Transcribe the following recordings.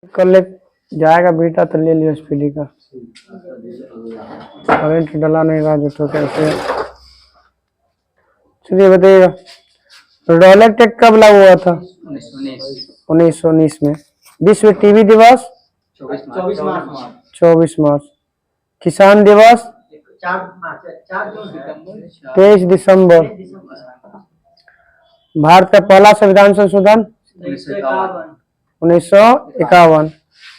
कल जाएगा बेटा तो ले लियो स्पीडी का। करंट डला नहीं रहा तो कैसे। चलिए बताइएगा, रोलेक्स टेक कब लागू हुआ था? 1919 में। विश्व टीबी दिवस 24 मार्च। किसान दिवस 23 दिसंबर। भारत का पहला संविधान संशोधन 1951।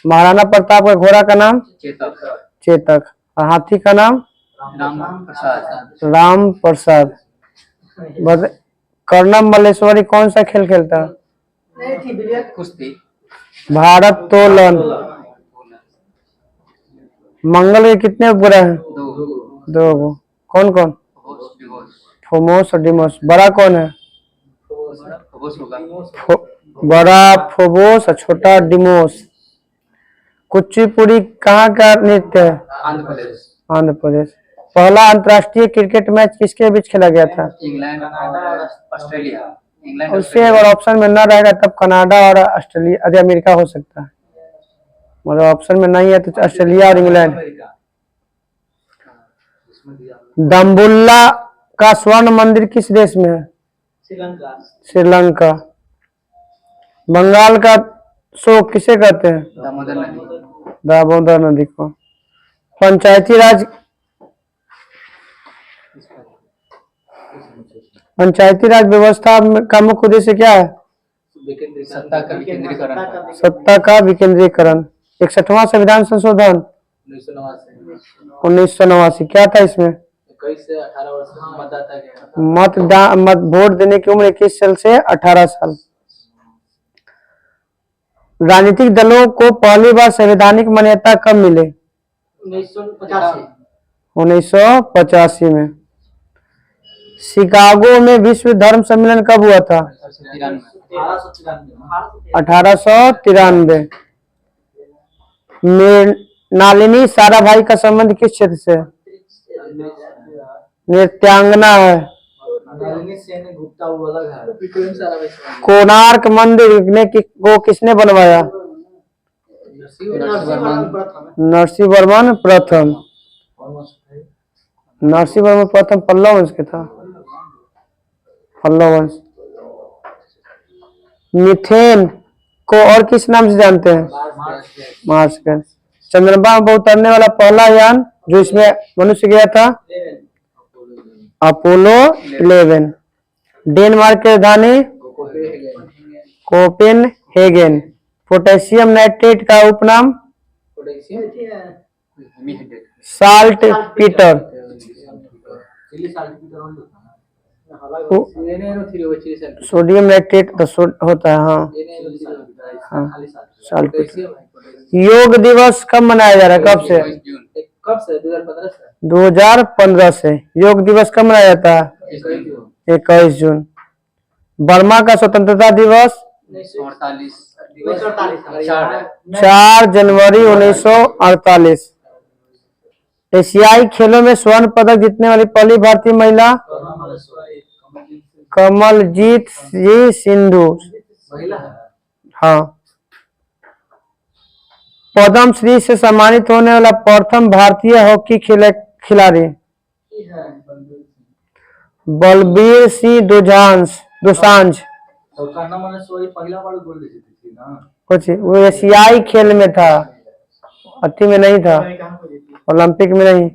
महाराणा प्रताप का घोड़ा का नाम चेतक। और हाथी का नाम राम प्रसाद। कर्णम मल्लेश्वरी कौन सा खेल खेलता है? भारोत्तोलन। मंगल के कितने उपग्रह हैं? 2 कौन कौन? फोमोस और डिमोस। बड़ा कौन है? बड़ा फोबोस और छोटा डिमोस। कुचिपुड़ी कहाँ का नृत्य है? आंध्र प्रदेश। पहला अंतर्राष्ट्रीय क्रिकेट मैच किसके बीच खेला गया था? इंग्लैंड और ऑस्ट्रेलिया। उससे अगर ऑप्शन में न रहेगा तब कनाडा और ऑस्ट्रेलिया अरे अमेरिका हो सकता है, मतलब ऑप्शन में नहीं है तो ऑस्ट्रेलिया और इंग्लैंड। दम्बुल्ला का स्वर्ण मंदिर किस देश में है? श्रीलंका। बंगाल का शोक किसे कहते हैं? दामोदर नदी को। पंचायती राज व्यवस्था का मुख्य उद्देश्य क्या है? सत्ता का विकेंद्रीकरण। 61वां संविधान संशोधन 1989। क्या था इसमें? 21 से 18 वर्ष मतदाता के वोट देने की उम्र 21 साल से 18 साल। राजनीतिक दलों को पहली बार संवैधानिक मान्यता कब मिले? 1985 में। शिकागो में विश्व धर्म सम्मेलन कब हुआ था? 1893। नलिनी साराभाई का संबंध किस क्षेत्र से? नृत्यांगना है। कोणार्क मंदिर को किसने बनवाया? नरसिंहवर्मन प्रथम। नरसिंहवर्मन प्रथम पल्लव वंश के था। पल्लव वंश। मीथेन को और किस नाम से जानते हैं? Marsh gas. चंद्रमा पर उतरने वाला पहला यान जो इसमें मनुष्य गया था? अपोलो 11। डेनमार्क की राजधानी कोपेनहेगन। पोटेशियम नाइट्रेट का उपनाम? Salt Peter. सोडियम नाइट्रेट तो होता है। हाँ साल्ट पीटर। योग दिवस कब मनाया जा रहा है? कब से? 2015 से। योग दिवस कब मनाया जाता है? 21 जून। बर्मा का स्वतंत्रता दिवस 4 जनवरी 1948। एशियाई खेलों में स्वर्ण पदक जीतने वाली पहली भारतीय महिला? कमलजीत सिंधु। हाँ। पद्म श्री से सम्मानित होने वाला प्रथम भारतीय हॉकी खिलाड़ी? बलबीर सिंह दोसांझ। कुछ वो एशियाई खेल में था, अति में नहीं था, ओलंपिक में नहीं।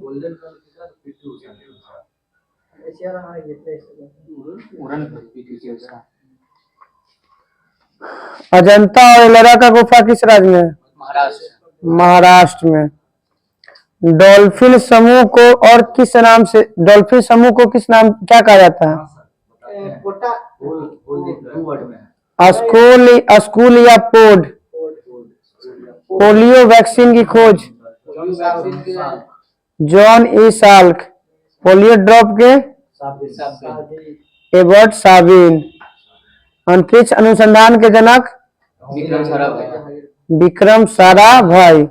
अजंता और एलोरा का गुफा किस राज्य में है? महाराष्ट्र में। डॉल्फिन समूह को और किस नाम से, डॉल्फिन समूह को किस नाम क्या कहा जाता है? स्कूल या पोड। पोलियो वैक्सीन की खोज? John E Salk. Polio drop के? एबर्ट साबिन। अंतरिक्ष अनुसंधान के जनक? विक्रम साराभाई।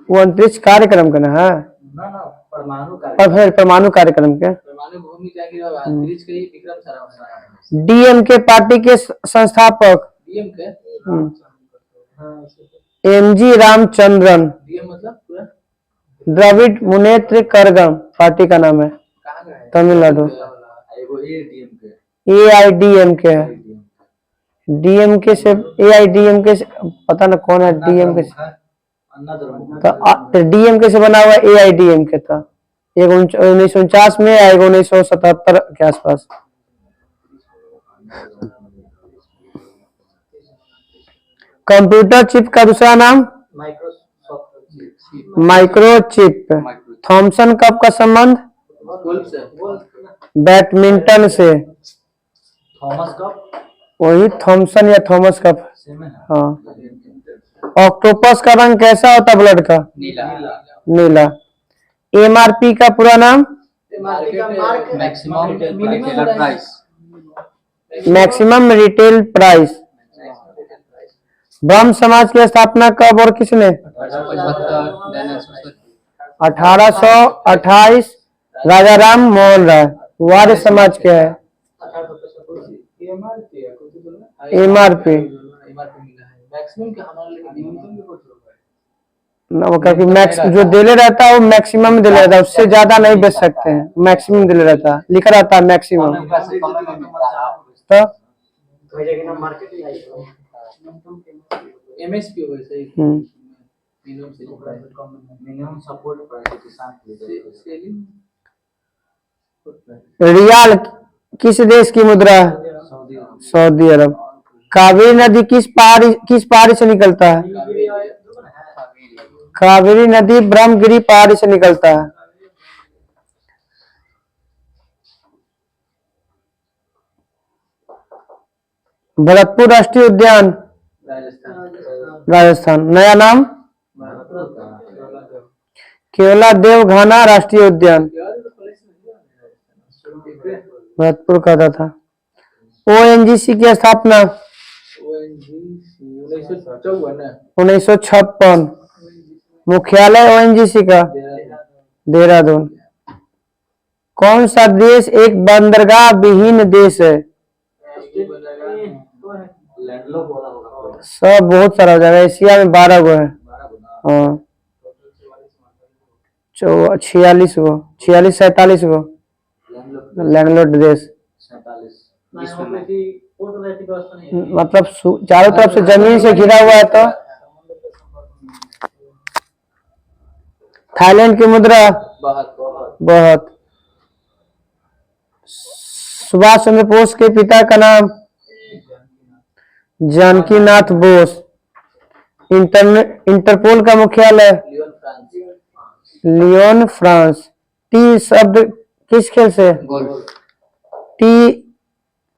वो अंतरिक्ष कार्यक्रम का ना है, परमाणु कार्यक्रम के। डीएमके पार्टी के संस्थापक? डीएम के एमजी रामचंद्रन, डीएम मतलब पूरा द्रविड़ मुनेत्र कड़गम पार्टी का नाम है, कहाँ का है? तमिलनाडु। वो ये डीएम के एआईडीएमके है, डीएमके से एआईडीएमके से पता ना कौन है डीएमके से, तो डीएमके से बना हुआ एआईडीएमके था। एक 1949 में, एक 1977 के आसपास। कंप्यूटर चिप का दूसरा नाम माइक्रोचिप। थॉमसन कप का संबंध बैडमिंटन से, थॉमस कप वही थॉमसन या थॉमस कप। हाँ। ऑक्टोपस का रंग कैसा होता है ब्लड का? नीला नीला। एमआरपी का पूरा नाम maximum retailer price maximum retail price. ब्रह्म समाज की स्थापना कब और किसने? 1828 राजा राम मोहन राय। वार्य समाज क्या है? एमआरपी मैक्सिमम के हमारे क्योंकि मैक्स जो दिले रहता है वो मैक्सिमम दिले रहता है, उससे ज्यादा नहीं बेच सकते हैं। मैक्सिमम दिले रहता है, लिखा रहता है मैक्सिमम। तो एमएसपी वैसे ही मिनिमम सपोर्ट प्राइस के साथ सेलिंग रियाल किस देश की मुद्रा है? सऊदी अरब। कावेरी नदी किस पहाड़ी से निकलता है? कावेरी नदी ब्रह्मगिरी पहाड़ी से निकलता है। भरतपुर राष्ट्रीय उद्यान राजस्थान। नया नाम केवला देवघाना राष्ट्रीय उद्यान भरतपुर का था। ओएनजीसी की स्थापना 1956। मुख्यालय ओएनजीसी का देहरादून। कौन सा देश एक बंदरगाह विहीन देश है? सब बहुत सारा हो जाएगा। एशिया में 12 गो है। हाँ 46 गो 47 गो लैंडलॉर्ड देश। मतलब चारों तरफ से जमीन से घिरा हुआ है। तो थाईलैंड की मुद्रा बहुत। सुभाष चंद्र बोस के पिता का नाम जानकी नाथ बोस। इंटरपोल का मुख्यालय लियोन फ्रांस। टी शब्द किस खेल से? टी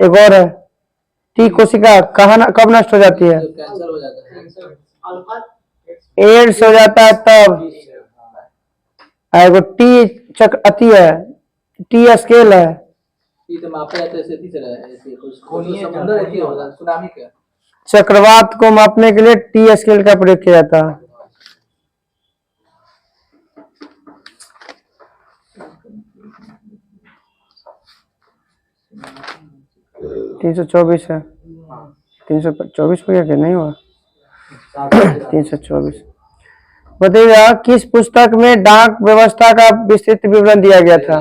एक और है, टी कोशिका कब नष्ट हो जाती है? एड्स हो जाता है तब। एगो टी चक्र अति है, टी स्केल है। चक्रवात को मापने के लिए टी स्केल का प्रयोग किया जाता है। तीन 324 है। 324 हो गया कि नहीं हुआ? 324। बताइएगा किस पुस्तक में डाक व्यवस्था का विस्तृत विवरण दिया गया था?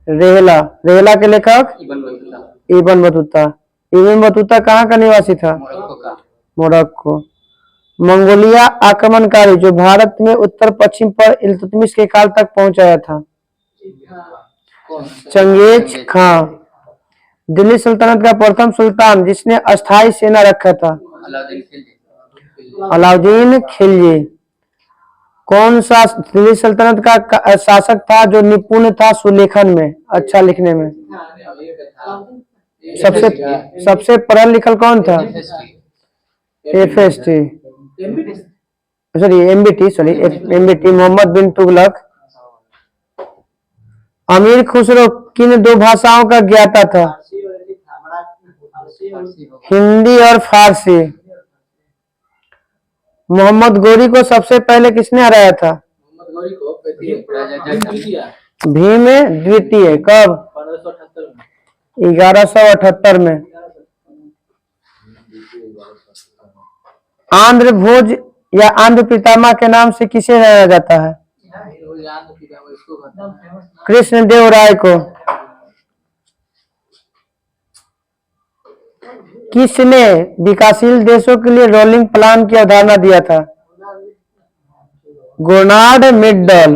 रेहला के लेखक इब्न बतूता। इब्न बतूता कहाँ का निवासी था? मोरक्को। मंगोलिया आक्रमणकारी जो भारत में उत्तर पश्चिम पर इल्तुतमिश के काल तक पहुंचाया था? चंगेज खां। दिल्ली सल्तनत का प्रथम सुल्तान जिसने अस्थायी सेना रखा था? अलाउद्दीन खिलजी। कौन सा दिल्ली सल्तनत का शासक था जो निपुण था सुलेखन में, अच्छा लिखने में? सबसे पढ़ल लिखल कौन था? एफएसटी एमबीटी मोहम्मद बिन तुगलक। अमीर खुसरो किन 2 भाषाओं का ज्ञाता था? हिंदी और फारसी। मोहम्मद गोरी को सबसे पहले किसने हराया था? भीम द्वितीय। कब? 1178 में। आंध्र भोज या आंध्र पितामह के नाम से किसे जाना जाता है? कृष्णदेव राय को। किसने विकासशील देशों के लिए रोलिंग प्लान की अवधारणा दिया था? गोनार्ड मिडल।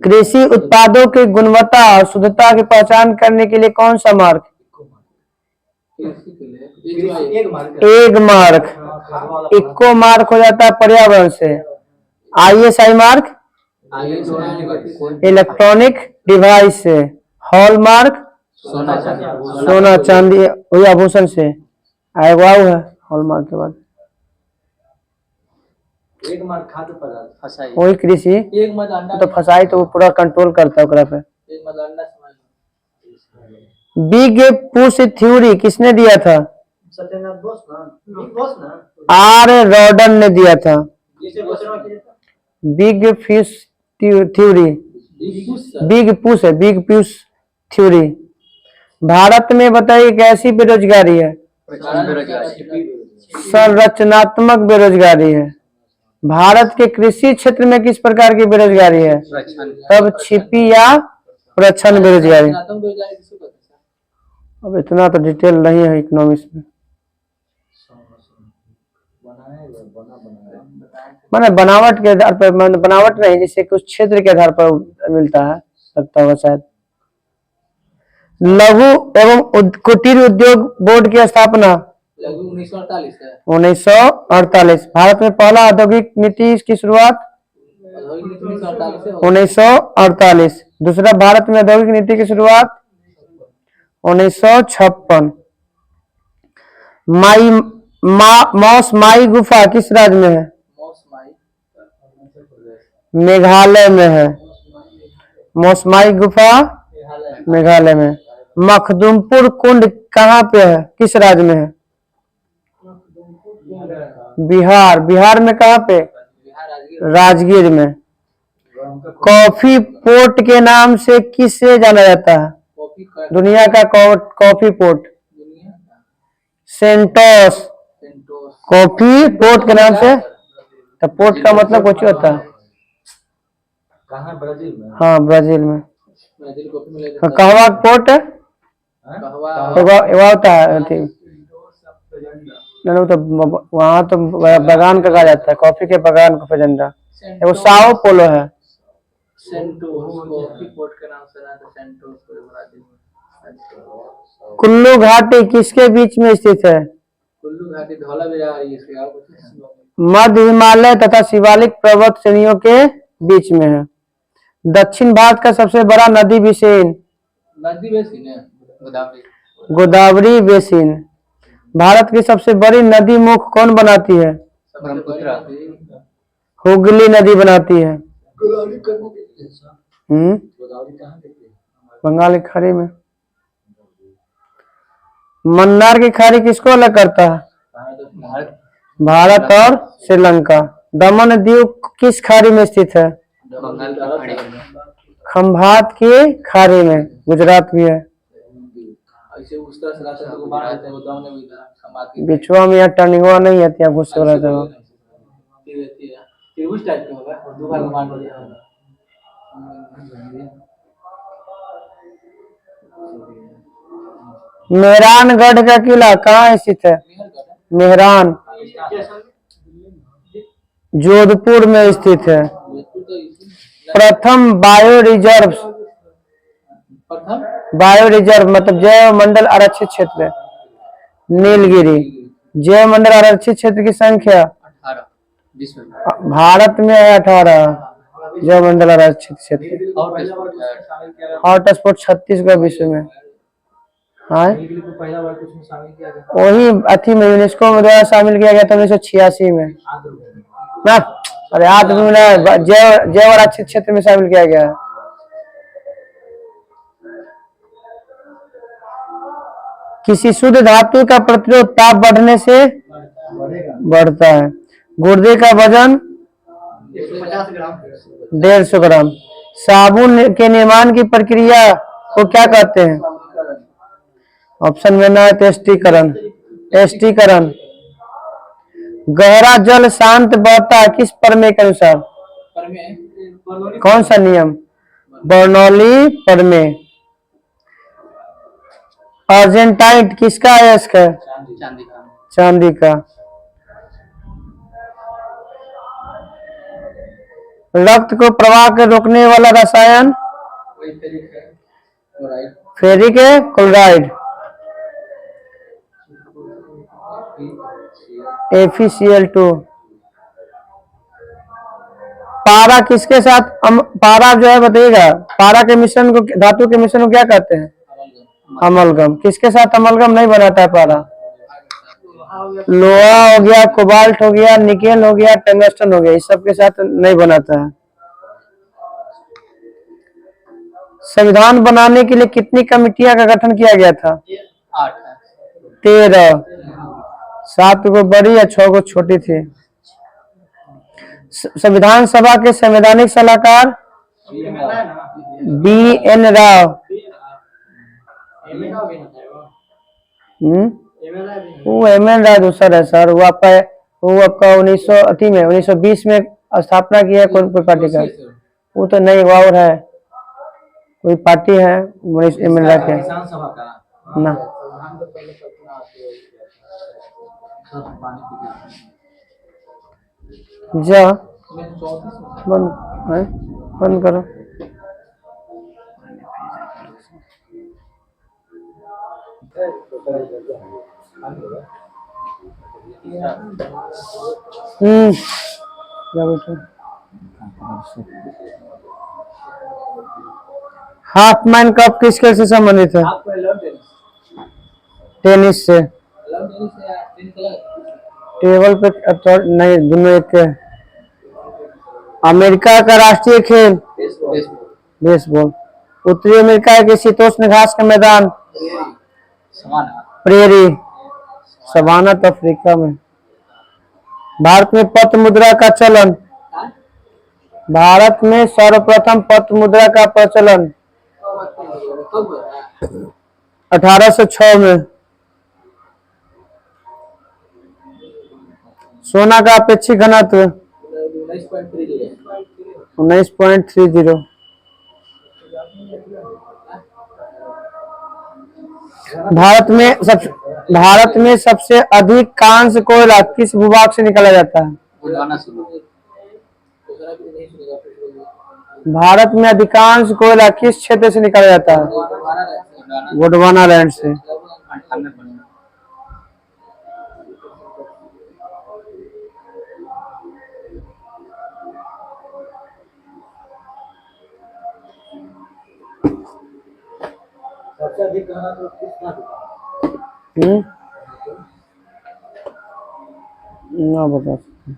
कृषि उत्पादों की गुणवत्ता और शुद्धता की पहचान करने के लिए कौन सा मार्क? एक मार्क। इक्को मार्क हो जाता है पर्यावरण से। ISI मार्क इलेक्ट्रॉनिक डिवाइस से। हॉल मार्क सोना चांदी वही आभूषण से। वाव है हॉल मार्क के बाद। एक मार्क खाद्य पदार्थ वही कृषि एक मत अंडा तो फसाई तो वो पूरा कंट्रोल करता है ओकरा पे। एक मत अंडा समझ बिग पुश थ्योरी किसने दिया था? सत्यनारायण बोस ना बिग बॉस ना आर रॉडन ने दिया था। जिसे घोषणा की था big fish theory. Big push है बिग पुश थ्योरी। भारत में बताइए कैसी बेरोजगारी है? संरचनात्मक बेरोजगारी है। भारत के कृषि क्षेत्र में किस प्रकार की बेरोजगारी है? तब छिपी या प्रच्छन्न बेरोजगारी। अब इतना तो डिटेल नहीं है इकोनॉमिक्स में। माने बनावट के आधार पर बनावट नहीं जैसे कुछ क्षेत्र के आधार पर मिलता है लगता होगा शायद। लघु एवं कुटीर उद्योग बोर्ड की स्थापना 1948। भारत में पहला औद्योगिक नीति की शुरुआत 1948। दूसरा भारत में औद्योगिक नीति की शुरुआत 1956। मौस माई गुफा किस राज्य में है? मेघालय में है। मौसमाई गुफा मेघालय में। मखदुमपुर कुंड कहाँ पे है? किस राज्य में है? बिहार। बिहार में कहाँ पे? राजगीर में। कॉफी पोर्ट के नाम से किसे जाना जाता है? दुनिया का coffee port Santos. Coffee port के नाम से। तो पोर्ट का मतलब कुछ होता है? कहाँ ब्राजील में? हाँ ब्राजील में। कहवा पोर्ट है होता है नहीं तो वहाँ तो बागान का कहा जाता है कॉफी के बागान को फेजेंडा। वो साओ पोलो है। कुल्लू घाटी किसके बीच में स्थित है? कुल्लू घाटी धौला बिहार मध्य हिमालय तथा शिवालिक पर्वत श्रेणियों के बीच में है। दक्षिण भारत का सबसे बड़ा नदी बेसिन गोदावरी बेसिन। भारत की सबसे बड़ी नदी मुख कौन बनाती है? हुगली नदी बनाती है। बंगाल की खाड़ी में। मन्नार की खाड़ी किसको अलग करता है? भारत और श्रीलंका। दमन द्वीप किस खाड़ी में स्थित है? खंभात की खाड़ी में। गुजरात भी है। बिछुआ में यहाँ टर्निंग नहीं है यहाँ गुस्से वाला जगह। मेहरानगढ़ का किला कहाँ स्थित है? मेहरान जोधपुर में स्थित है। प्रथम बायो रिजर्व मतलब जैव मंडल आरक्षित क्षेत्र नीलगिरी। जैव मंडल आरक्षित क्षेत्र की संख्या भारत में है 18 जैव मंडल आरक्षित क्षेत्र। हॉटस्पॉट 36 का विश्व में। हाँ वही अथी में यूनेस्को में द्वारा शामिल किया गया था 1986 में ना। अरे आद्र में जैव आरक्षित क्षेत्र में शामिल किया गया है। किसी शुद्ध धातु का प्रतिरोध ताप बढ़ने से बढ़ता है। गुर्दे का वजन 150 ग्राम। साबुन के निर्माण की प्रक्रिया को क्या कहते हैं? ऑप्शन में ना है तो एस्टीकरण। गहरा जल शांत बहता है किस प्रमेय के अनुसार? कौन सा नियम? बर्नौली प्रमेय। अर्जेंटाइट किसका अयस्क है? चांदी का। चांदी का। रक्त को प्रवाह के रोकने वाला रसायन? Ferric chloride FeCl2। पारा किसके साथ पारा जो है बताइएगा, पारा के मिश्रण को, धातु के मिश्रण को क्या कहते हैं? अमलगम। किसके साथ अमलगम नहीं बनाता है पारा? लोहा हो गया, कोबाल्ट हो गया, निकेल हो गया, टंगस्टन हो गया, इस सब के साथ नहीं बनाता है। संविधान बनाने के लिए कितनी कमेटियां का गठन किया गया था? 13। 7 को बड़ी या 6 को छोटी थी। संविधान सभा के संवैधानिक सलाहकार? BN राव। वो MN राव दूसरा है सर, वो आपका 1920 में स्थापना किया कौन कोई पार्टी का? वो तो नहीं, वो और है, कोई पार्टी है MN राव के ना। जा बंद करो। हाफमैन कप किस खेल से संबंधित है? टेनिस से। टेबल पे नहीं, दोनों एक है। अमेरिका का राष्ट्रीय खेल? बेसबॉल। उत्तरी अमेरिका के शीतोष्ण घास का मैदान? प्रेरी। सवाना तो अफ्रीका में। भारत में पत्र मुद्रा का चलन? भारत में सर्वप्रथम पत्र मुद्रा का प्रचलन 1806 में। सोना का अपेक्षित घनत्व? 19.30। भारत में सबसे अधिक कांस्य कोयला किस भूभाग से निकाला जाता है? भारत में अधिकांश कोयला किस क्षेत्र से निकाला जाता है? गोंडवाना लैंड से। सबसे अधिक घनत्व किस धातु का? ना बता सकते।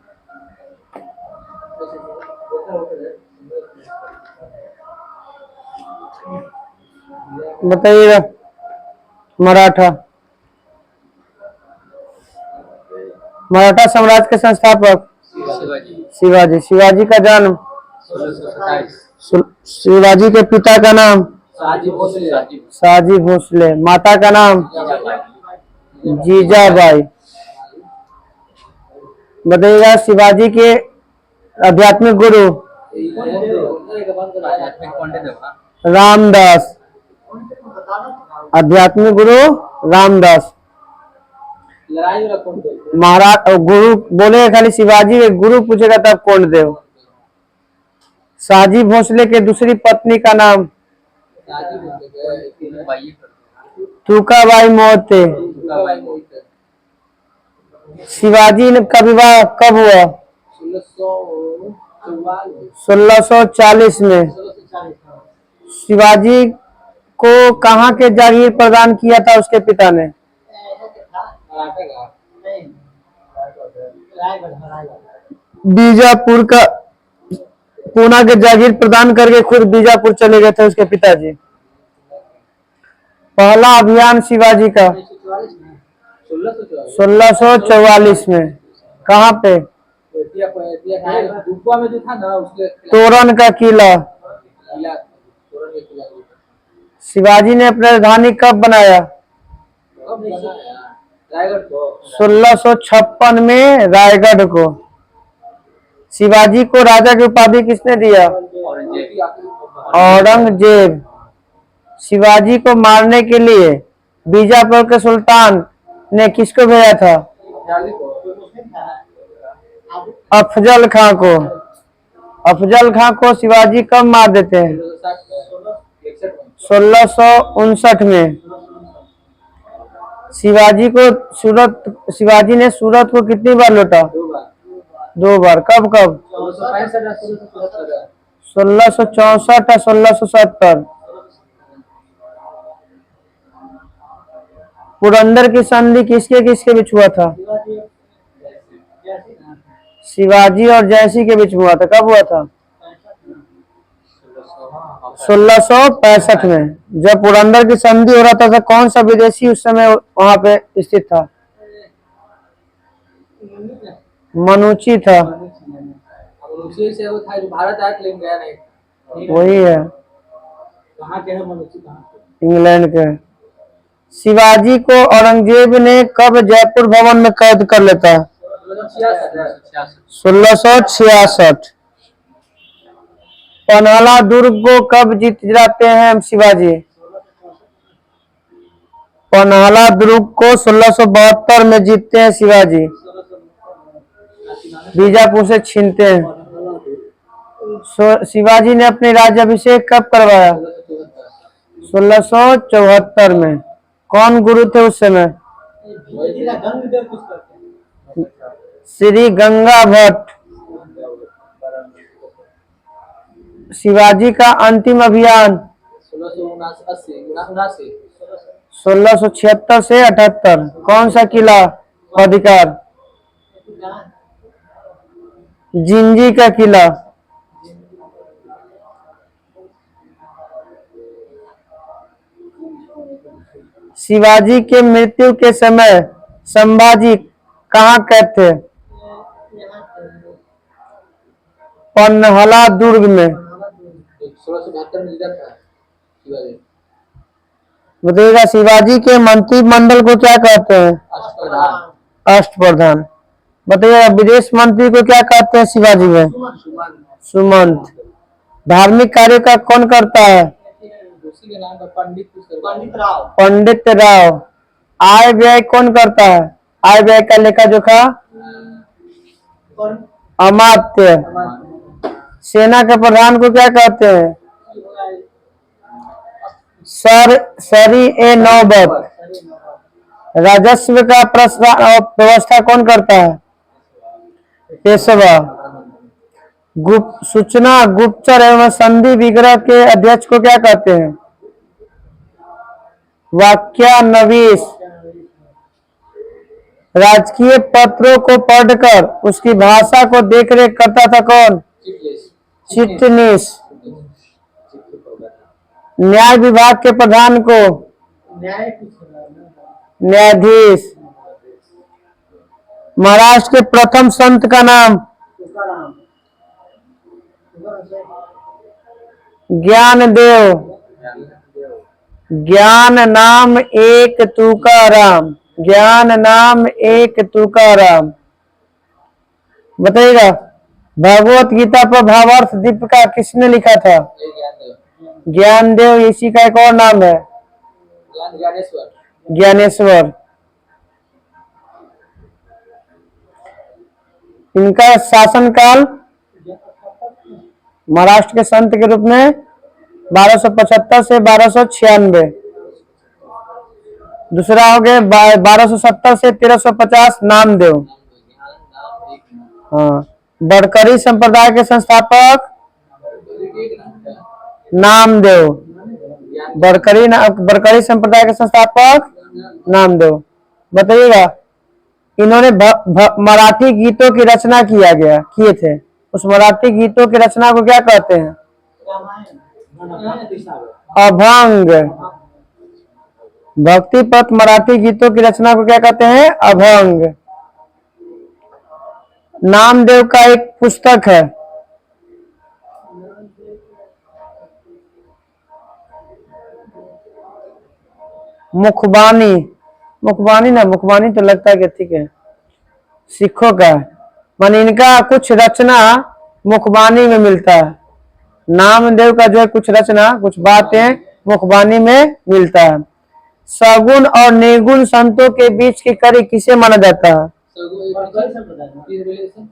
बताइएगा। मराठा साम्राज्य के संस्थापक? शिवाजी। शिवाजी का जन्म? शिवाजी के पिता का नाम? शाहजी भोसले। माता का नाम? जीजाबाई। बताइएगा शिवाजी के आध्यात्मिक गुरु? रामदास। आध्यात्मिक गुरु रामदास। महाराज गुरु बोले खाली शिवाजी के गुरु पूछेगा तब कौन देव। शाहजी भोसले के दूसरी पत्नी का नाम? तुकाबाई मोहिते। शिवाजी का विवाह कब हुआ? 1640 में। शिवाजी को कहाँ के जागीर प्रदान किया था उसके पिता ने? बीजापुर का। पूना के जागीर प्रदान करके खुद बीजापुर चले गए थे उसके पिताजी। पहला अभियान शिवाजी का 1644 में। कहाँ पे? तोरण का किला। शिवाजी ने अपनी राजधानी कब बनाया? रायगढ़ को 1656 में रायगढ़ को। शिवाजी को राजा की उपाधि किसने दिया? औरंगजेब। शिवाजी को मारने के लिए बीजापुर के सुल्तान ने किसको भेजा था? अफजल खां को। अफजल खां को शिवाजी कब मार देते हैं? 1659 में। शिवाजी ने सूरत को कितनी बार लूटा? 2 बार। कब कब? 1664 या 1670? पुरंदर की संधि किसके किसके बीच हुआ था? शिवाजी और जयसिंह के बीच हुआ था। कब हुआ था? 1665 में। जब पुरंदर की संधि हो रहा था तो कौन सा विदेशी उस समय वहां पे स्थित था? मनुची था। मनुष्य से वो था जो भारत आया लेकिन गया नहीं। वही है, कहाँ के है मनुष्य? इंग्लैंड के। शिवाजी को औरंगजेब ने कब जयपुर भवन में कैद कर लेता है? 1666। पन्हाला दुर्ग को कब जीत जाते हैं शिवाजी? पन्हाला दुर्ग को 1672 में जीतते हैं शिवाजी। बीजापुर से छीनते हैं। शिवाजी ने अपने राज्याभिषेक कब करवाया? 1674 में। कौन गुरु थे उस समय? श्री गंगा भट्ट। शिवाजी का अंतिम अभियान 1676 से 78। कौन सा किला अधिकार? जिंजी का किला। शिवाजी के मृत्यु के समय संभाजी कहाँ कैद थे? पन्हाला दुर्ग में। 1672 में जीता था शिवाजी। बताइएगा, शिवाजी के मंत्रिमंडल को क्या कहते हैं? अष्टप्रधान। अष्टप्रधान। बताइएगा, विदेश मंत्री को क्या कहते हैं शिवाजी में? सुमंत। धार्मिक कार्य का कौन करता है? उसी के नाम का पंडित राव। पंडित राव। आय व्यय कौन करता है? आय व्यय का लेखा जोखा? अमात्य। सेना के प्रधान को क्या कहते हैं? सरी ए नौबत। राजस्व का व्यवस्था कौन करता है? पेशवा। सूचना गुप्तचर एवं संधि विग्रह के अध्यक्ष को क्या कहते हैं? वाक्यानवीश। राजकीय पत्रों को पढ़कर उसकी भाषा को देखरेख करता था कौन? चिटनीस। न्याय विभाग के प्रधान को? न्यायाधीश। महाराष्ट्र के प्रथम संत का नाम? ज्ञानदेव। ज्ञान नाम एक तुकाराम। ज्ञान नाम एक तुकाराम। बताइएगा, भगवत गीता पर भावार्थ दीपिका किसने लिखा था? ज्ञानदेव। इसी का एक और नाम है ज्ञानेश्वर। इनका शासनकाल महाराष्ट्र के संत के रूप में 1275 से 1296। दूसरा हो गया 1270 से 1350 नामदेव। हाँ। बड़करी संप्रदाय के संस्थापक नामदेव। बड़करी संप्रदाय के संस्थापक नामदेव। बताइएगा, इन्होंने मराठी गीतों की रचना किए थे। उस मराठी गीतों की रचना को क्या कहते हैं? अभंग। भक्ति पथ मराठी गीतों की रचना को क्या कहते हैं? अभंग। नामदेव का एक पुस्तक है, मुखबानी। मुखबानी ना, मुखबानी तो लगता है कि ठीक है, सिखों का है। मान इनका कुछ रचना मुखबानी में मिलता है। नामदेव का जो है कुछ रचना, कुछ बातें मुखबानी में मिलता है। सगुण और निर्गुण संतों के बीच की कड़ी किसे माना जाता है?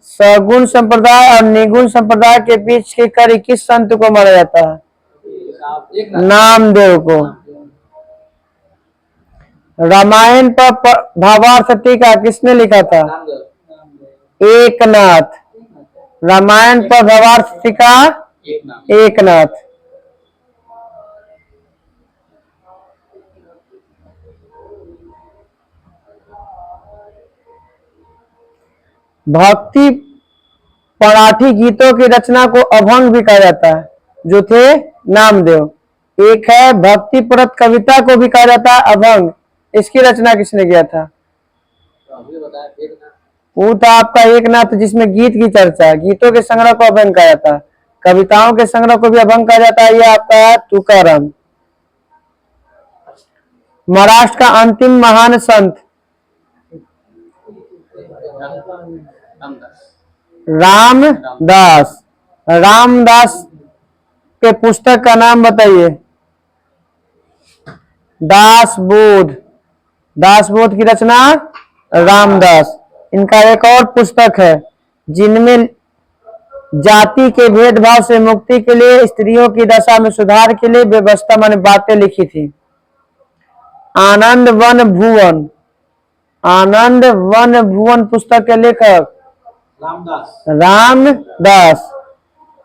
सगुण संप्रदाय और निर्गुण संप्रदाय के बीच की कड़ी किस संत को माना जाता है? नामदेव को। रामायण पर भावार्थ टीका किसने लिखा था? एकनाथ। रामायण पर भावार्थ टीका एकनाथ। भक्ति पराठी गीतों की रचना को अभंग भी कहा जाता है, जो थे नामदेव। एक है भक्ति परत कविता को भी कहा जाता है अभंग। इसकी रचना किसने किया था? वो था आपका एकनाथ, जिसमें गीत की चर्चा है। गीतों के संग्रह को अभंग कहा जाता है, कविताओं के संग्रह को भी अभंग कहा जाता है। ये आपका तुकाराम। महाराष्ट्र का अंतिम महान संत रामदास। रामदास के पुस्तक का नाम बताइए। दासबोध। दासबोध की रचना रामदास। इनका एक और पुस्तक है जिनमें जाति के भेदभाव से मुक्ति के लिए, स्त्रियों की दशा में सुधार के लिए व्यवस्था माने बातें लिखी थी। आनंद वन भुवन। आनंद वन भुवन पुस्तक के लेखक रामदास।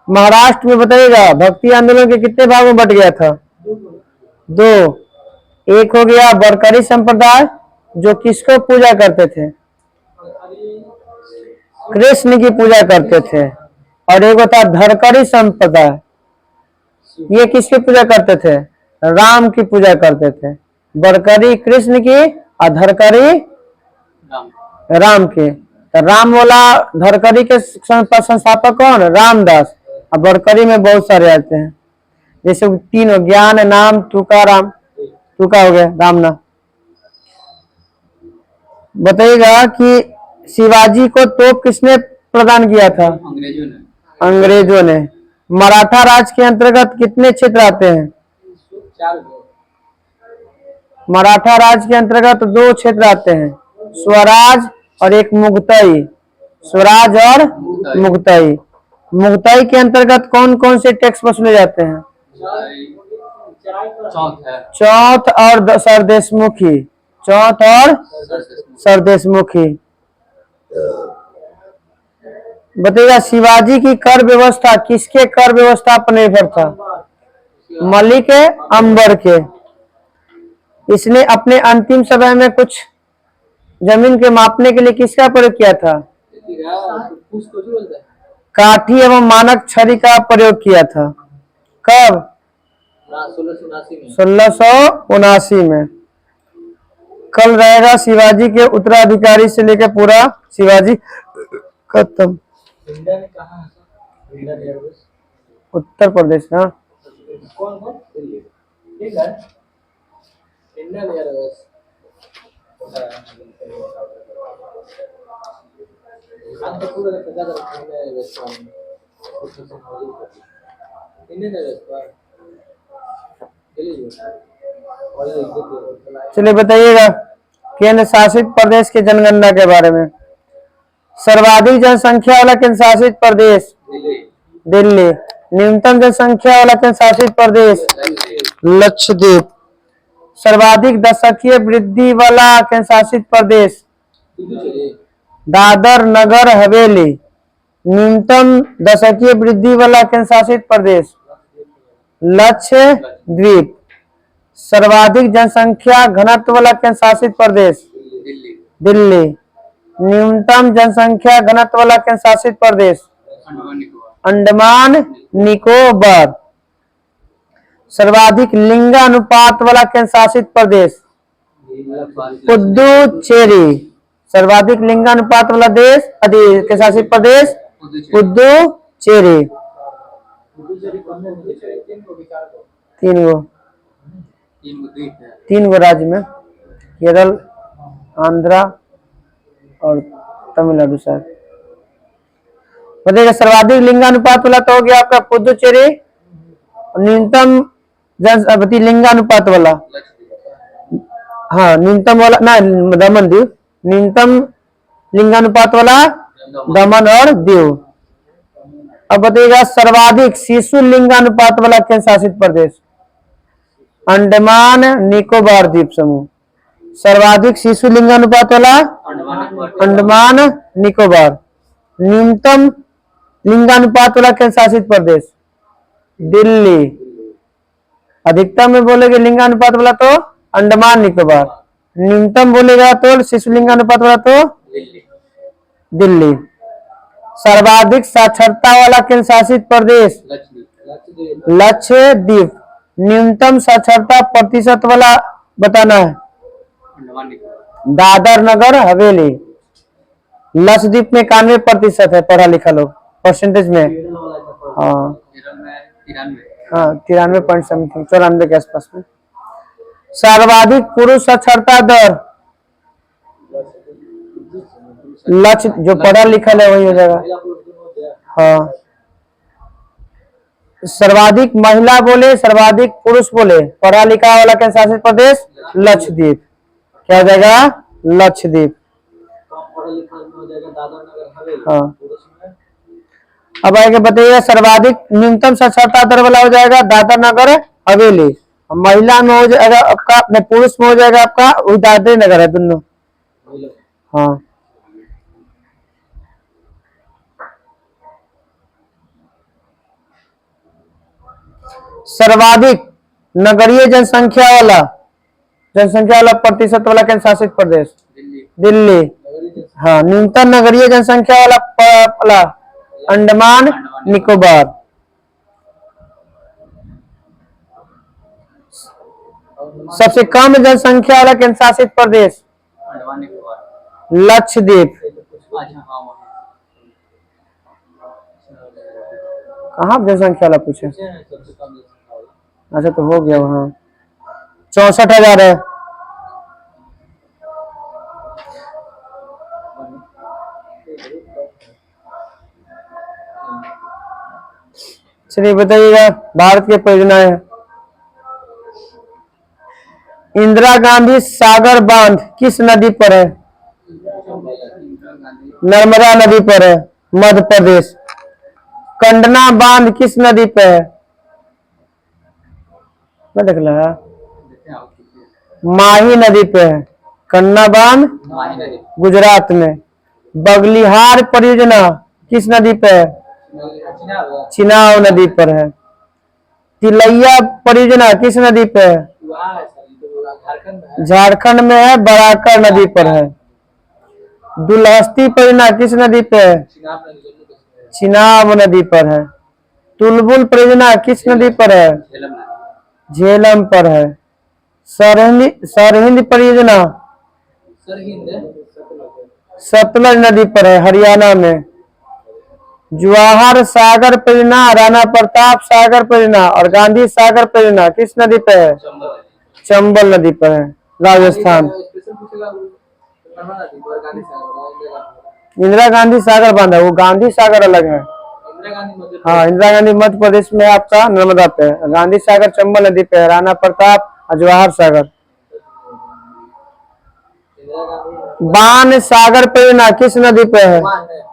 महाराष्ट्र में बताइएगा भक्ति आंदोलन के कितने भागों में बट गया था? दो। एक हो गया बरकरी संप्रदाय, जो किसको पूजा करते थे? कृष्ण की पूजा करते थे। और एक होता धरकरी संप्रदाय, ये किसकी पूजा करते थे? राम की पूजा करते थे। बरकरी कृष्ण की और धरकरी राम की। तो राम वाला धरकरी के संस्थापक कौन? रामदास। और बरकरी में बहुत सारे आते हैं, जैसे तीन ज्ञान नाम तुकाराम। तुका हो गया राम नाम। बताइएगा कि शिवाजी को तोप किसने प्रदान किया था? अंग्रेजों ने। मराठा राज के अंतर्गत कितने क्षेत्र आते हैं? मराठा राज के अंतर्गत दो क्षेत्र आते हैं, स्वराज और एक मुगतई। स्वराज और मुगतई। मुगतई के अंतर्गत कौन कौन से टैक्स वसूले जाते हैं? चौथ और सरदेशमुखी। चौथ और सरदेशमुखी। बताइएगा शिवाजी की कर व्यवस्था किसके कर व्यवस्था पर निर्भर था? मलिक अंबर के। इसने अपने अंतिम समय में कुछ जमीन के मापने के लिए किसका प्रयोग किया था? काठी एवं मानक छड़ी का प्रयोग किया था। कब? 1679 में। कल रहेगा शिवाजी के उत्तराधिकारी से लेकर पूरा शिवाजी खत्म। उत्तर प्रदेश ना। चलिए बताइएगा केंद्र शासित प्रदेश के जनगणना के बारे में। सर्वाधिक जनसंख्या वाला केंद्र शासित प्रदेश दिल्ली। न्यूनतम जनसंख्या वाला केंद्र शासित प्रदेश लक्षद्वीप। सर्वाधिक दशकीय वृद्धि वाला केंद्र शासित प्रदेश दादर नगर हवेली। न्यूनतम दशकीय वृद्धि वाला केंद्र शासित प्रदेश लक्षद्वीप। सर्वाधिक जनसंख्या घनत्व वाला केंद्र शासित प्रदेश दिल्ली। न्यूनतम जनसंख्या घनत्व वाला केंद्र शासित प्रदेश अंडमान निकोबार। सर्वाधिक लिंगानुपात वाला केंद्र शासित प्रदेश पुदुचेरी। सर्वाधिक लिंगानुपात वाला देश केंद्र शासित प्रदेश पुदुचेरी। तीन गो राज्य में केरल आंध्रा और तमिलनाडु सर। बताइएगा सर्वाधिक लिंगानुपात वाला तो हो गया आपका पुदुचेरी, न्यूनतम जनपति लिंगानुपात वाला, हाँ न्यूनतम वाला ना दमन दीव, न्यूनतम लिंगानुपात वाला दमन और दीव। अब बताइएगा सर्वाधिक शिशु लिंगानुपात वाला केंद्र शासित प्रदेश, अंडमान निकोबार द्वीप समूह। सर्वाधिक शिशु लिंगानुपात वाला अंडमान निकोबार। न्यूनतम लिंगानुपात वाला केंद्र शासित प्रदेश दिल्ली। अधिकतम में बोलेगे लिंगानुपात वाला तो अंडमान निकोबार, न्यूनतम बोलेगा तो शिशु लिंगानुपात वाला तो दिल्ली। सर्वाधिक साक्षरता वाला केंद्र शासित प्रदेश लक्षद्वीप। न्यूनतम साक्षरता प्रतिशत वाला बताना है दादर नगर हवेली। लक्षद्वीप में 91% है पढ़ा लिखा लोग परसेंटेज में, हाँ हाँ 93 समथिंग 94 के आसपास में। सर्वाधिक पुरुष साक्षरता दर लक्ष्य जो पढ़ा लिखा है वही हो जाएगा, हाँ। सर्वाधिक महिला बोले सर्वाधिक पुरुष बोले पढ़ा लिखा वाला केंद्र शासित प्रदेश लक्षद्वीप। क्या हो जाएगा लक्षद्वीप, हाँ। अब आगे बताइए सर्वाधिक न्यूनतम साक्षरता दर वाला हो जाएगा दादर नगर हवेली। महिला में हो जाएगा आपका, अपने पुरुष में हो जाएगा आपका वही दादर नगर है दोनों, हाँ। सर्वाधिक नगरीय जनसंख्या वाला प्रतिशत वाला केंद्र शासित प्रदेश दिल्ली, हाँ। न्यूनतम नगरीय जनसंख्या वाला अंडमान निकोबार। सबसे कम जनसंख्या वाला केंद्र शासित प्रदेश लक्षद्वीप। कहाँ जनसंख्या वाला पूछे, अच्छा तो हो गया वहाँ 64,000 है। चलिए बताइएगा भारत के परियोजनाएं। इंदिरा गांधी सागर बांध किस नदी पर है? नर्मदा नदी पर है मध्य प्रदेश। कंडना बांध किस नदी पे है? मैं देख रहा माही नदी पे है कन्ना बांध गुजरात में। बगलिहार परियोजना किस नदी पे है? चिनाव नदी पर है। तिलैया परियोजना किस नदी पे है? झारखंड में है, बराकर नदी पर है। दुलहस्ती परियोजना किस नदी पे है? चिनाब नदी पर है। तुलबुल परियोजना किस नदी पर है? झेलम पर है। सरहिंद परियोजना सतलज नदी पर है हरियाणा में। जवाहर सागर परियोजना, राणा प्रताप सागर परियोजना और गांधी सागर परियोजना किस नदी पे है? चंबल नदी पर है राजस्थान। इंदिरा गांधी सागर बांध है, वो गांधी सागर अलग है, हाँ। इंदिरा गांधी मध्य प्रदेश में आपका नर्मदा पे है, गांधी सागर चंबल नदी पे है, राणा प्रताप और जवाहर सागर। बान सागर परियोजना किस नदी पे है?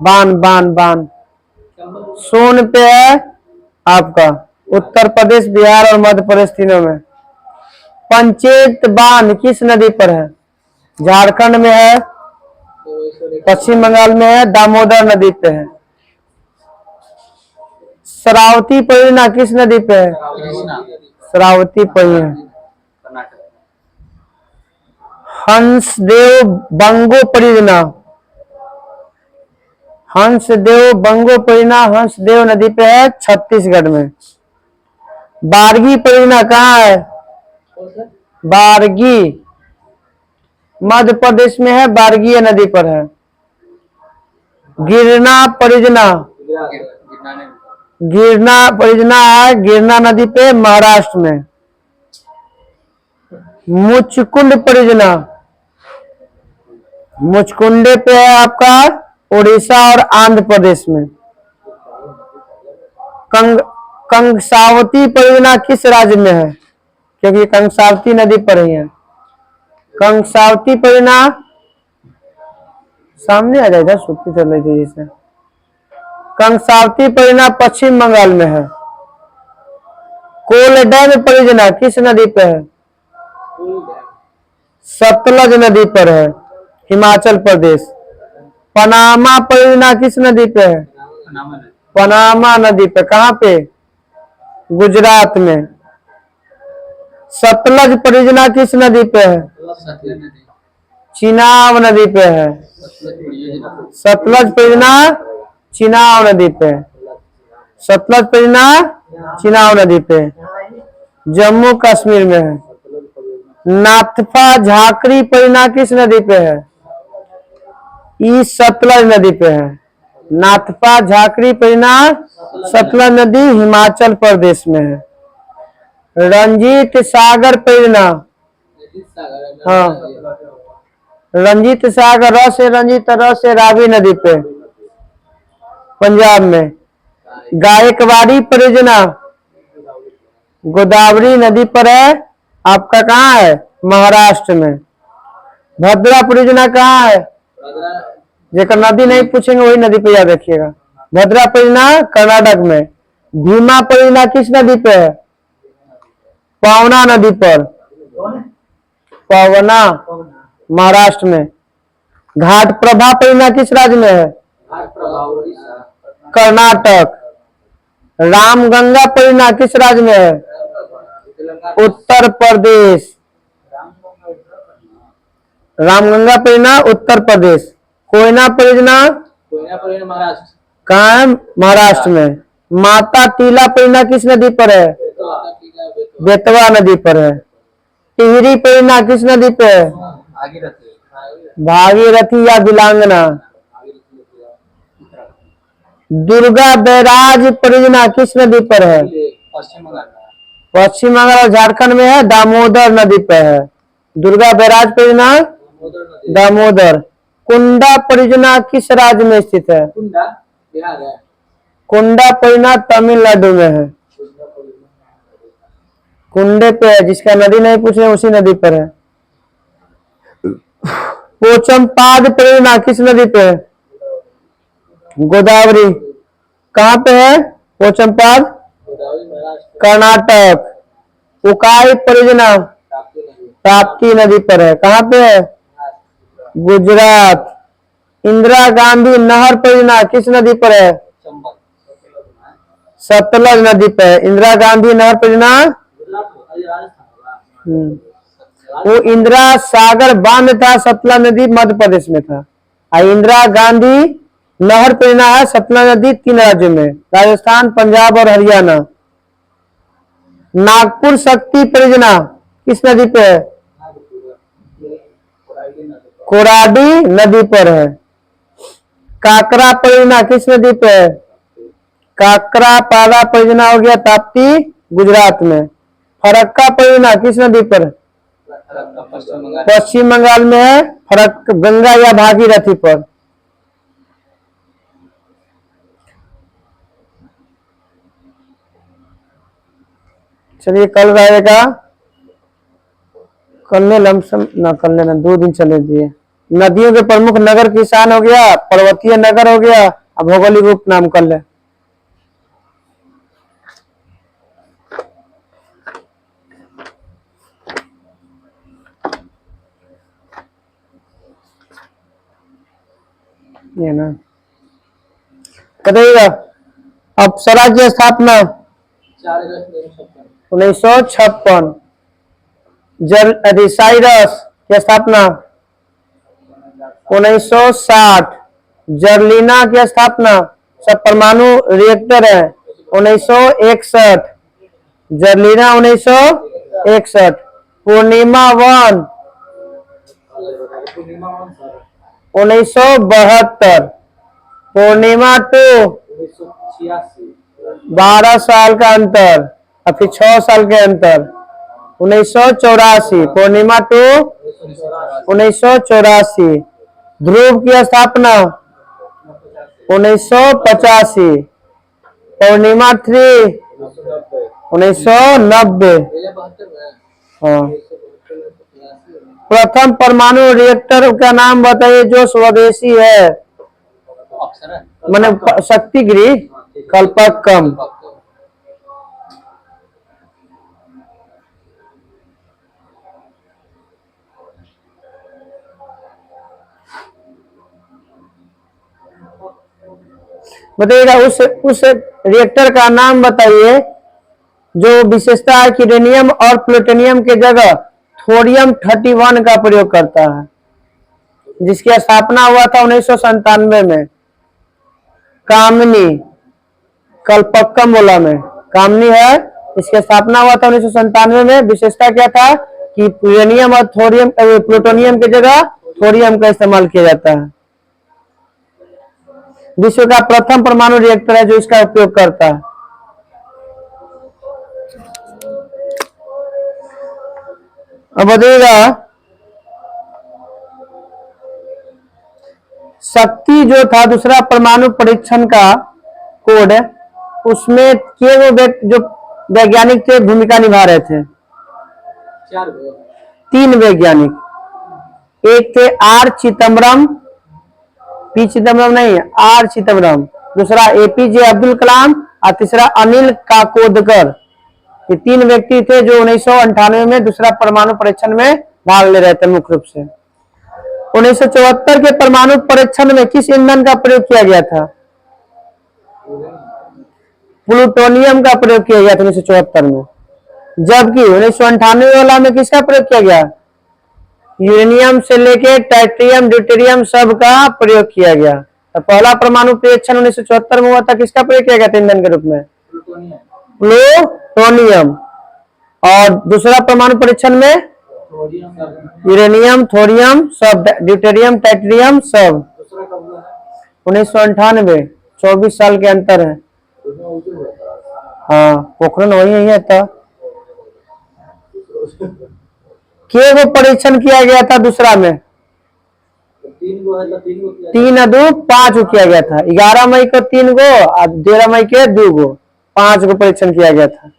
बान सोन पे है आपका उत्तर प्रदेश, बिहार और मध्य प्रदेश तीनों में। पंचेत बांध किस नदी पर है? झारखंड में है, पश्चिम बंगाल में है, दामोदर नदी पे है। शरावती परियोजना किस नदी पे है? शरावती परियोजना। हंसदेव बंगो परियोजना, हंसदेव बंगो परियोजना हंसदेव नदी पे है छत्तीसगढ़ में। बारगी परियोजना कहाँ है? बारगी मध्य प्रदेश में है, बारगी नदी पर है। गिरना परियोजना, गिरना परियोजना है गिरना नदी पे महाराष्ट्र में। मुचकुंड परियोजना मुचकुंडे पे है आपका उड़ीसा और आंध्र प्रदेश में। कंसावती परियोजना किस राज्य में है? क्योंकि कंसावती नदी पर ही है। कंसावती परियोजना सामने आ जाएगा, सूखी चल रही थी जिसे। कंसावती परियोजना पश्चिम बंगाल में है। कोलडैम परियोजना किस नदी पे है? सतलज नदी पर है, हिमाचल प्रदेश। पनामा परियोजना किस नदी पे है? पनामा नदी पे। कहाँ पे? गुजरात में। सतलज परियोजना किस नदी पे है? चिनाब नदी पे है। सतलज परियोजना चिनाब नदी पे। सतलज परियोजना चिनाब नदी पे जम्मू कश्मीर में है। नाथपा झाकरी परियोजना किस नदी पे है? सतलज नदी पे है। नाथपा झाकरी परियोजना सतलज नदी हिमाचल प्रदेश में है। रंजीत सागर परियोजना, हाँ, रंजीत सागर र से रंजीत र से रावी नदी पे पंजाब में। गायकवाड़ी परियोजना गोदावरी नदी पर है, आपका कहाँ है? महाराष्ट्र में। भद्रा परियोजना कहाँ है? जेकर नदी नहीं पूछेंगे वही नदी पे याद रखिएगा। भद्रा परियोजना कर्नाटक में। भीमा परियोजना किस नदी पे है? पावना नदी पर। पावना महाराष्ट्र में। घाट प्रभा परियोजना किस राज्य में है? कर्नाटक। रामगंगा परियोजना किस राज्य में है? उत्तर प्रदेश। रामगंगा परियोजना उत्तर प्रदेश। कोयना परियोजना महाराष्ट्र। कहाँ है? महाराष्ट्र में। माता टीला परियोजना किस नदी पर है? बेतवा नदी पर है। टिहरी परियोजना किस नदी पे है? भागीरथी या बिलांगना। दुर्गा बैराज परियोजना किस नदी पर है? पश्चिम बंगाल और झारखंड में है, दामोदर नदी पे है। दुर्गा बैराज परियोजना दामोदर। कुंडा परियोजना किस राज्य में स्थित है? बिहार है। कुंडा परियोजना तमिलनाडु में है। कुंडे पे है, जिसका नदी नहीं पूछे उसी नदी पर है। पोचमपाद परियोजना किस नदी पे है? गोदावरी। कहाँ पे है पोचमपाद? कर्नाटक। उकाई परियोजना ताप्ती नदी पर है। कहाँ पे है? गुजरात। इंदिरा गांधी नहर परियोजना किस नदी पर है? सतलज नदी पे है। इंदिरा गांधी नहर परियोजना वो इंदिरा सागर बांध था, सतलज नदी मध्य प्रदेश में था। इंदिरा गांधी नहर परियोजना है सतलज नदी 3 राज्यों में, राजस्थान, पंजाब और हरियाणा। नागपुर शक्ति परियोजना किस नदी पे है? कोराडी नदी पर है। काकरा परियोजना किस नदी पे है? काकरा पारा परियोजना हो गया ताप्ती गुजरात में। फरक्का परियोजना किस नदी पर? पश्चिम बंगाल में है, फरक गंगा या भागीरथी पर। चलिए कल रहेगा, कल ने लमसम ना, कल ने 2 दिन चले दिए। नदियों के प्रमुख नगर किसान हो गया, पर्वतीय नगर हो गया, अब भौगोलिक रूप नाम कर ले। ये ना बताइएगा। अब स्वराज्य स्थापना 1956। साइरस की स्थापना 1960। जर्लिना की स्थापना, सब परमाणु रिएक्टर है, 1961। जर्लिना 1961। पूर्णिमा 1 1972। पूर्णिमा 2 12 साल का अंतर और फिर 6 साल के अंतर 1984। पूर्णिमा 2 1984। ध्रुव की स्थापना 1985। पूर्णिमा 3 1990। 72 में। हाँ। 1972 में 85 में। प्रथम परमाणु रिएक्टर का नाम बताइए जो स्वदेशी है, अक्षर है। मैंने शक्ति गृह कल्पक्कम। बताइएगा उस रिएक्टर का नाम बताइए जो विशेषता है कि यूरेनियम और प्लूटोनियम के जगह थोरियम 31 का प्रयोग करता है, जिसकी स्थापना हुआ था 1997 में कामनी कल्पक्कम बोला में। कामनी है, इसकी स्थापना हुआ था 1997 में। विशेषता क्या था कि यूरेनियम और थोरियम प्लूटोनियम की जगह थोरियम का इस्तेमाल किया जाता है। विश्व का प्रथम परमाणु रिएक्टर है जो इसका उपयोग करता है। अब बताइएगा शक्ति जो था दूसरा परमाणु परीक्षण का कोड, उसमें जो वैज्ञानिक थे भूमिका निभा रहे थे? 3 वैज्ञानिक। एक थे आर चिदम्बरम, पी चिदम्बरम नहीं, आर चिदम्बरम। दूसरा एपीजे अब्दुल कलाम और तीसरा अनिल काकोदकर। ये 3 व्यक्ति थे जो 1998 में दूसरा परमाणु परीक्षण में भाग ले रहे थे मुख्य रूप से। 1974 के परमाणु परीक्षण में किस ईंधन का प्रयोग किया गया था? प्लूटोनियम का प्रयोग किया गया था 1974 में। जबकि 1998 वाला में किसका प्रयोग किया गया? यूरेनियम से लेके टाइटेरियम ड्यूटेरियम सब का प्रयोग किया गया। तो पहला परमाणु परीक्षण 1974 में हुआ था, किसका प्रयोग किया गया था ईंधन के रूप में? प्लूटोनियम। और दूसरा परमाणु परीक्षण में यूरेनियम थोरियम सब, ड्यूटेरियम टाइटेरियम सब। 1998, 24 साल के अंतर है। हाँ, पोखरण वही है। तो वो परीक्षण किया गया था दूसरा में? 3 और 2 5 को किया गया था। 11 मई को 3 गो और 13 मई के 2 गो, 5 को परीक्षण किया गया था।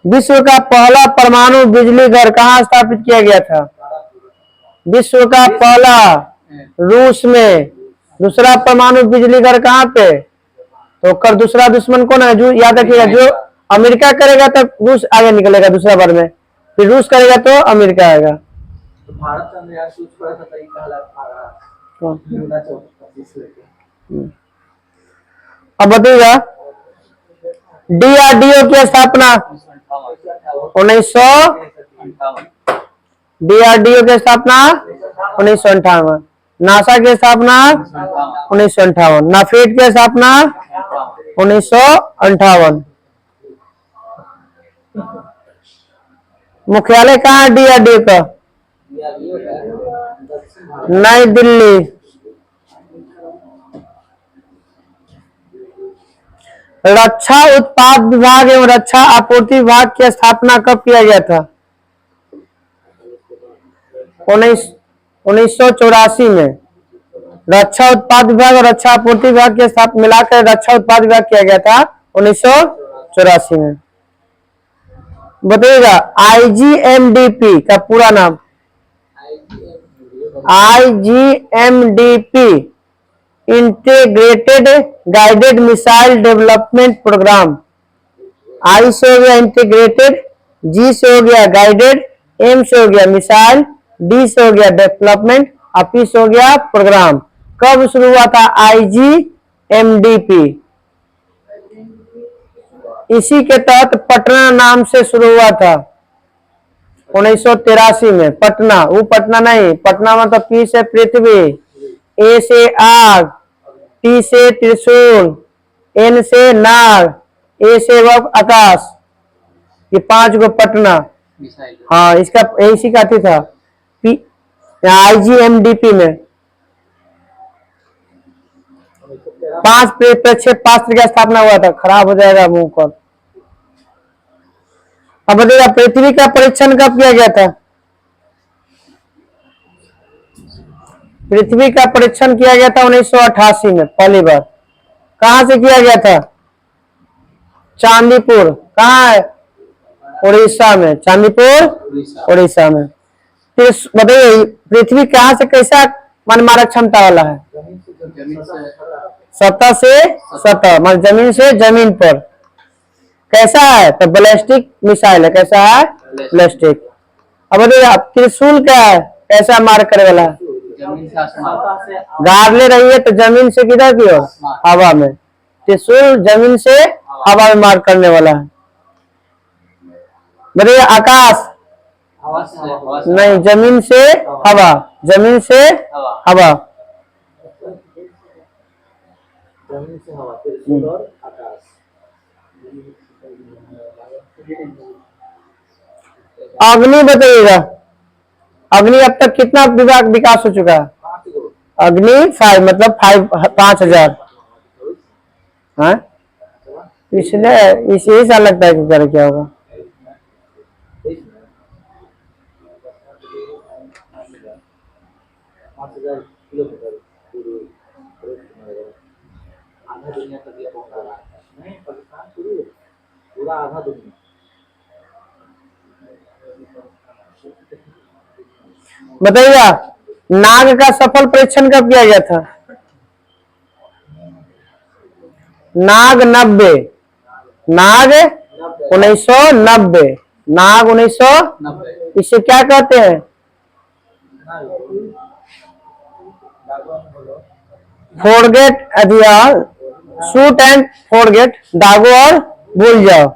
विश्व का पहला परमाणु बिजली घर कहाँ स्थापित किया गया था? विश्व का पहला रूस में। दूसरा परमाणु बिजली घर कहाँ पे? तो कर दूसरा दुश्मन कौन है? जो याद रखिएगा, जो अमेरिका करेगा तो रूस आगे निकलेगा दूसरा बार में, फिर रूस करेगा तो अमेरिका आएगा। तो भारत का नया सूच पड़ा था तरी कहला था। अब बताइएगा डीआरडीओ की स्थापना 1958। डीआरडीओ की स्थापना 1958। नासा की स्थापना 1958। नाफेड की स्थापना 1958। मुख्यालय कहाँ है डीआरडीओ का? नई दिल्ली। रक्षा उत्पाद विभाग एवं रक्षा आपूर्ति विभाग की स्थापना कब किया गया था? 1984 में। रक्षा उत्पाद विभाग और रक्षा आपूर्ति विभाग की स्थापना मिलाकर रक्षा उत्पाद विभाग किया गया था 1984 में। बताइएगा आईजीएमडीपी का पूरा नाम? IGMDP integrated guided missile development programme. I से हो गया इंटीग्रेटेड, जी से हो गया गाइडेड, एम से हो गया मिसाइल, डी से हो गया डेवलपमेंट और पी से हो गया प्रोग्राम। कब शुरू हुआ था आईजीएमडीपी? इसी के तहत पटना नाम से शुरू हुआ था 1983 में। पटना, वो पटना नहीं, पटना मतलब पी से पृथ्वी, ए से आग, टी से त्रिशूल, एन से नाग, ए से आकाश। ये 5 गो पटना। हाँ, इसका इसी का था आईजीएमडीपी में। 5 प्रक्षेपास्त्र की स्थापना हुआ था। खराब हो जाएगा मुंह पर। अब बताइएगा पृथ्वी का परीक्षण कब किया गया था? पृथ्वी का परीक्षण किया गया था 1988 में पहली बार। कहां से किया गया था? चांदीपुर। कहाँ है? उड़ीसा में। चांदीपुर उड़ीसा में। फिर बताइए पृथ्वी कहाँ से कैसा मनमारक क्षमता वाला है? सतह से सतह, मतलब जमीन से जमीन पर। कैसा है? तो बैलिस्टिक मिसाइल है। कैसा है? बैलिस्टिक। अब बताइए आप त्रिशूल क्या है? कैसा मार करे वाला है? गाड़ ले रही है तो जमीन से किधर की ओर? हवा में। त्रिशूल जमीन से हवा में मार करने वाला है। बताइए आकाश? नहीं, जमीन से हवा। जमीन से हवा। अग्नि बताइएगा। अग्नि अब तक कितना विभाग विकास हो चुका है? अग्नि 5 मतलब 5000। हाँ, पिछले इसी साल लगता है कि कर क्या होगा। बताइएगा नाग का सफल परीक्षण कब किया गया था? नाग 90। नाग 1990। नाग 1990। इसे क्या कहते हैं? फॉरगेट अदिया, शूट एंड फॉरगेट, दागो और भूल जाओ।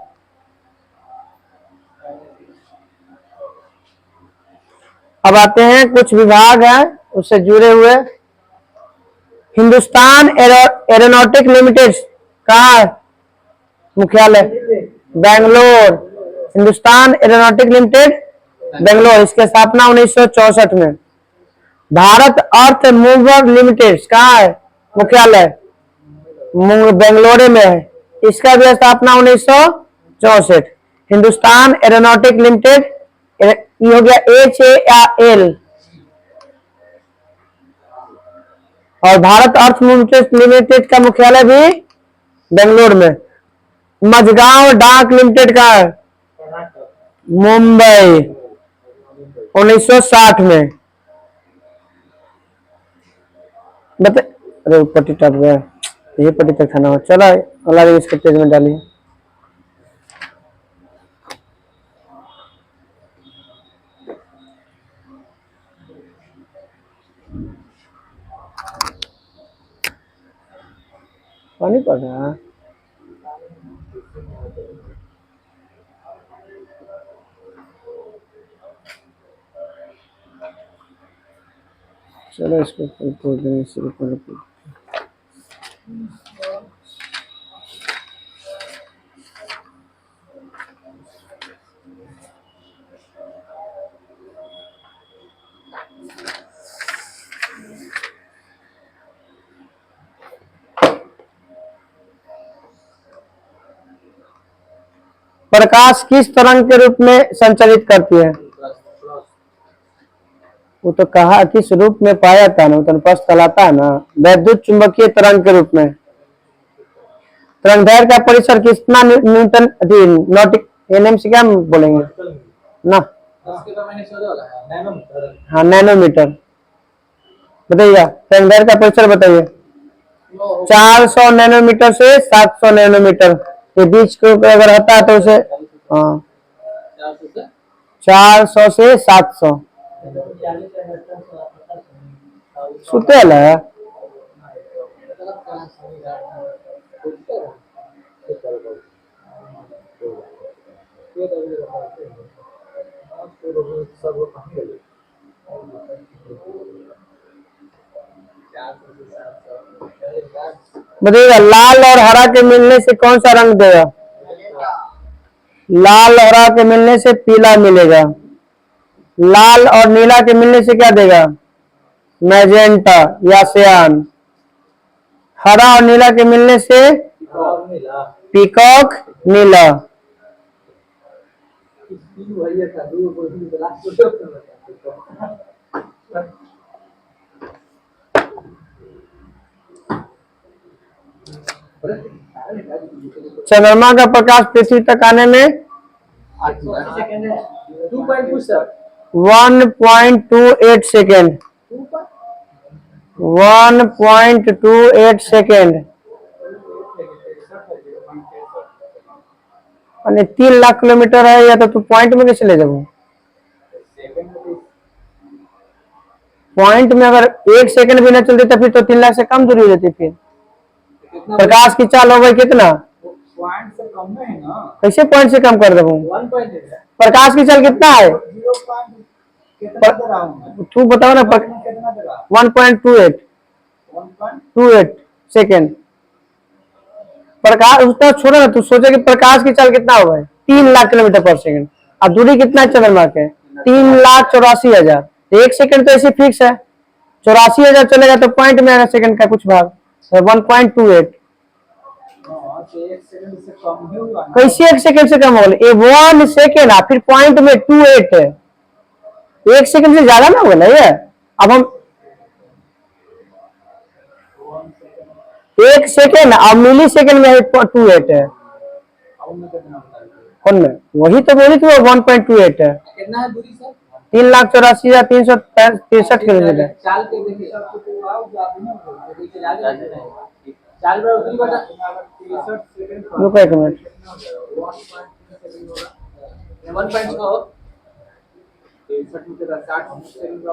अब आते हैं कुछ विभाग हैं उससे जुड़े हुए। हिंदुस्तान एरोनॉटिक लिमिटेड कहाँ है मुख्यालय? बेंगलोर। Hindustan Aeronautic Limited Bangalore. इसकी स्थापना 1964 में। भारत अर्थ मूवर लिमिटेड कहाँ है मुख्यालय? बेंगलोर में है। इसका भी स्थापना 1964। हिंदुस्तान एरोनॉटिक लिमिटेड ये हो गया HAL। और भारत अर्थ लिमिटेड का मुख्यालय भी बेंगलोर में। मझगांव डाक लिमिटेड का है मुंबई 1960 में। अरे पट्टी टप गया, ये पट्टी तक था ना। चला अलग इसके पेज में डालिए। पानी पड़ रहा है। चलो इसको खोल देंगे शुरू कर। प्रकाश किस तरंग के रूप में संचालित करती है? वो तो कहा किस रूप में पाया था ना, तो प्रश्न कहलाता है ना। वैद्युत चुंबकीय तरंग के रूप में। तरंगदैर्घ्य का परिसर कितना न्यूटन नॉटिक एनएम से क्या बोलेंगे ना? हाँ, नैनोमीटर। बताइए तरंगदैर्घ्य का परिसर बताइए। 400 नैनोमीटर से 700 नैनोमीटर के बीच को अगर होता है तो उसे 400 से 700 सुतेल है। बताइएगा लाल और हरा के मिलने से कौन सा रंग देगा? लाल और हरा के मिलने से पीला मिलेगा। लाल और नीला के मिलने से क्या देगा? मैजेंटा या सियान। हरा और नीला के मिलने से पीकॉक नीला। चंद्रमा का प्रकाश पृथ्वी तक आने में 2.2 सर 1.28 सेकेंड 1.28 सेकेंड यानी 3 लाख किलोमीटर है, या तो तू पॉइंट में कैसे ले जाओ? पॉइंट में अगर 1 सेकंड भी न चलते तो फिर तो 3 लाख से कम दूरी हो जाती। फिर कितना प्रकाश की चाल हो गई कितना? पॉइंट से कम में है ना, कैसे पॉइंट से कम कर दू? 1 है प्रकाश की चाल कितना है? 0 कितना दे रहा हूँ मैं? तू बताओ ना। कितना दे रहा? 1.28 सेकेंड। प्रकाश उसका छोड़ो ना, तू सोचे कि प्रकाश की चाल कितना होगा? 3 लाख किलोमीटर पर सेकंड। और दूरी कितना है चंद्रमा के? 3,84,000। 1 सेकंड तो ऐसे फिक्स है, 84,000 चलेगा तो पॉइंट में आएगा सेकंड का कुछ भाग, 1.28। एक सेकंड से कम ही हुआ ना। कैसे 1 सेकंड से कम होगा? ये 1 सेकंड फिर पॉइंट में 28 है, 1 सेकंड से ज्यादा ना होगा ना ये। अब हम 1 सेकंड और मिली सेकंड में 28 है। कौन में? वही तो बोली थी, 1.28 है। कितना है दूरी सर? 3,84,363 किलोमीटर। चाल के देखिए, चाल पर उतरी बता 63 सेकंड। रुको 1 मिनट। 1.6 63 metre 60 second.